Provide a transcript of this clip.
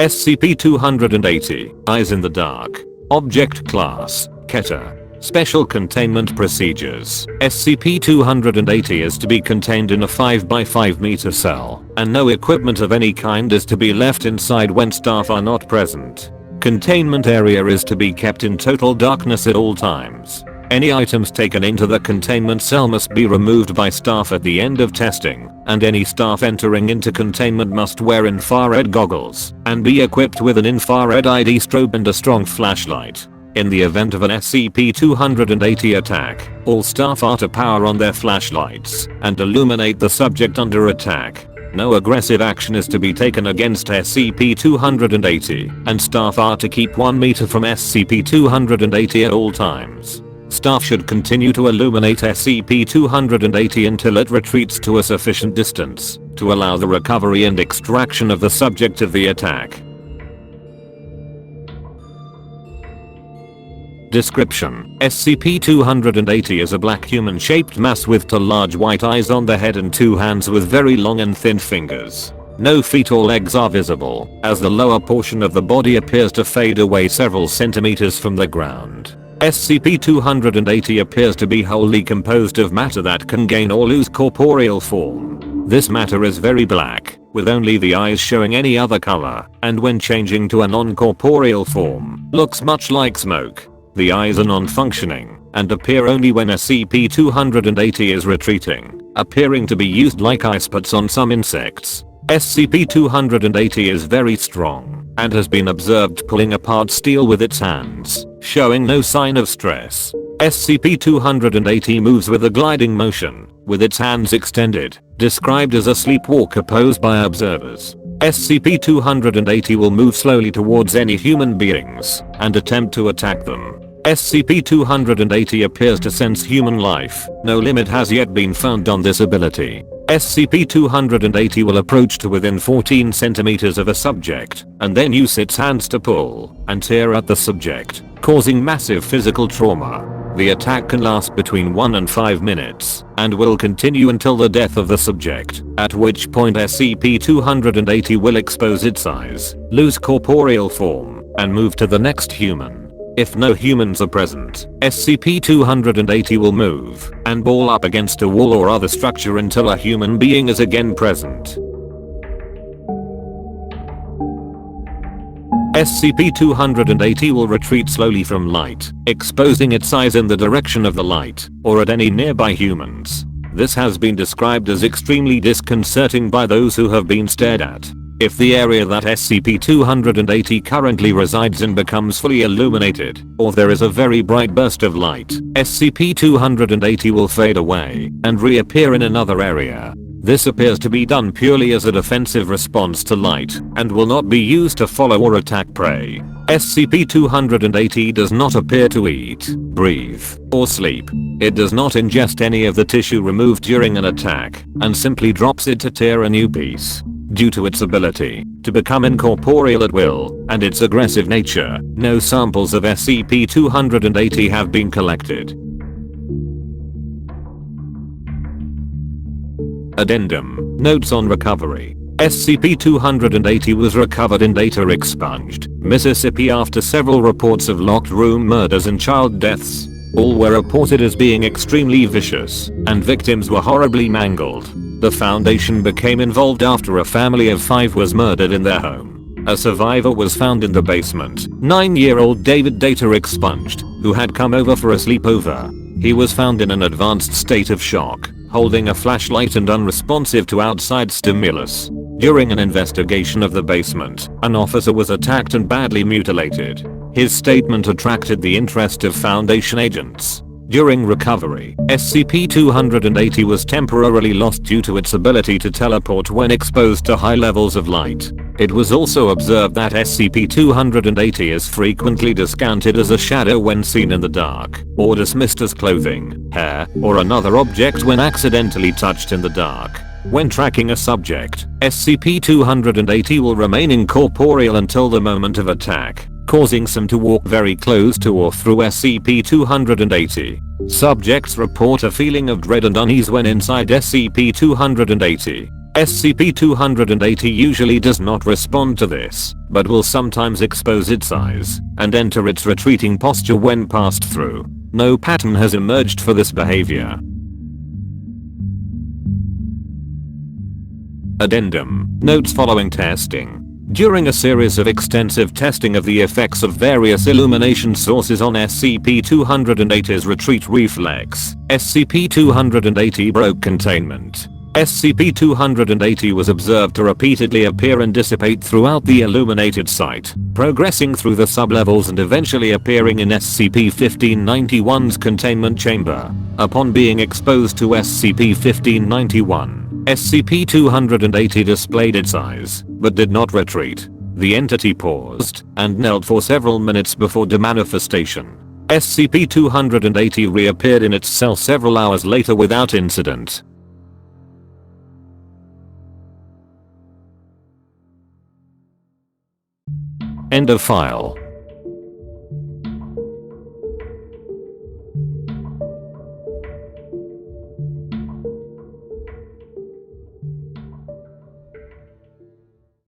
SCP-280, Eyes in the Dark. Object Class, Keter. Special Containment Procedures. SCP-280 is to be contained in a 5x5 meter cell, and no equipment of any kind is to be left inside when staff are not present. Containment area is to be kept in total darkness at all times. Any items taken into the containment cell must be removed by staff at the end of testing, and any staff entering into containment must wear infrared goggles and be equipped with an infrared ID strobe and a strong flashlight. In the event of an SCP-280 attack, all staff are to power on their flashlights and illuminate the subject under attack. No aggressive action is to be taken against SCP-280, and staff are to keep 1 meter from SCP-280 at all times. Staff should continue to illuminate SCP-280 until it retreats to a sufficient distance to allow the recovery and extraction of the subject of the attack. Description: SCP-280 is a black human-shaped mass with two large white eyes on the head and 2 hands with very long and thin fingers. No feet or legs are visible, as the lower portion of the body appears to fade away several centimeters from the ground. SCP-280 appears to be wholly composed of matter that can gain or lose corporeal form. This matter is very black, with only the eyes showing any other color, and when changing to a non-corporeal form, looks much like smoke. The eyes are non-functioning, and appear only when SCP-280 is retreating, appearing to be used like eye spots on some insects. SCP-280 is very strong, and has been observed pulling apart steel with its hands, showing no sign of stress. SCP-280 moves with a gliding motion, with its hands extended, described as a sleepwalker pose by observers. SCP-280 will move slowly towards any human beings, and attempt to attack them. SCP-280 appears to sense human life. No limit has yet been found on this ability. SCP-280 will approach to within 14 centimeters of a subject, and then use its hands to pull and tear at the subject, causing massive physical trauma. The attack can last between 1 and 5 minutes, and will continue until the death of the subject, at which point SCP-280 will expose its eyes, lose corporeal form, and move to the next human. If no humans are present, SCP-280 will move and ball up against a wall or other structure until a human being is again present. SCP-280 will retreat slowly from light, exposing its eyes in the direction of the light, or at any nearby humans. This has been described as extremely disconcerting by those who have been stared at. If the area that SCP-280 currently resides in becomes fully illuminated, or there is a very bright burst of light, SCP-280 will fade away and reappear in another area. This appears to be done purely as a defensive response to light, and will not be used to follow or attack prey. SCP-280 does not appear to eat, breathe, or sleep. It does not ingest any of the tissue removed during an attack, and simply drops it to tear a new piece. Due to its ability to become incorporeal at will, and its aggressive nature, no samples of SCP-280 have been collected. Addendum. Notes on recovery. SCP-280 was recovered in data expunged, Mississippi after several reports of locked room murders and child deaths. All were reported as being extremely vicious, and victims were horribly mangled. The Foundation became involved after a family of 5 was murdered in their home. A survivor was found in the basement, 9-year-old David Data expunged, who had come over for a sleepover. He was found in an advanced state of shock, holding a flashlight and unresponsive to outside stimulus. During an investigation of the basement, an officer was attacked and badly mutilated. His statement attracted the interest of Foundation agents. During recovery, SCP-280 was temporarily lost due to its ability to teleport when exposed to high levels of light. It was also observed that SCP-280 is frequently discounted as a shadow when seen in the dark, or dismissed as clothing, hair, or another object when accidentally touched in the dark. When tracking a subject, SCP-280 will remain incorporeal until the moment of attack, causing some to walk very close to or through SCP-280. Subjects report a feeling of dread and unease when inside SCP-280. SCP-280 usually does not respond to this, but will sometimes expose its eyes and enter its retreating posture when passed through. No pattern has emerged for this behavior. Addendum. Notes following testing. During a series of extensive testing of the effects of various illumination sources on SCP-280's retreat reflex, SCP-280 broke containment. SCP-280 was observed to repeatedly appear and dissipate throughout the illuminated site, progressing through the sublevels and eventually appearing in SCP-1591's containment chamber. Upon being exposed to SCP-1591, SCP-280 displayed its eyes, but did not retreat. The entity paused and knelt for several minutes before demanifestation. SCP-280 reappeared in its cell several hours later without incident. End of file.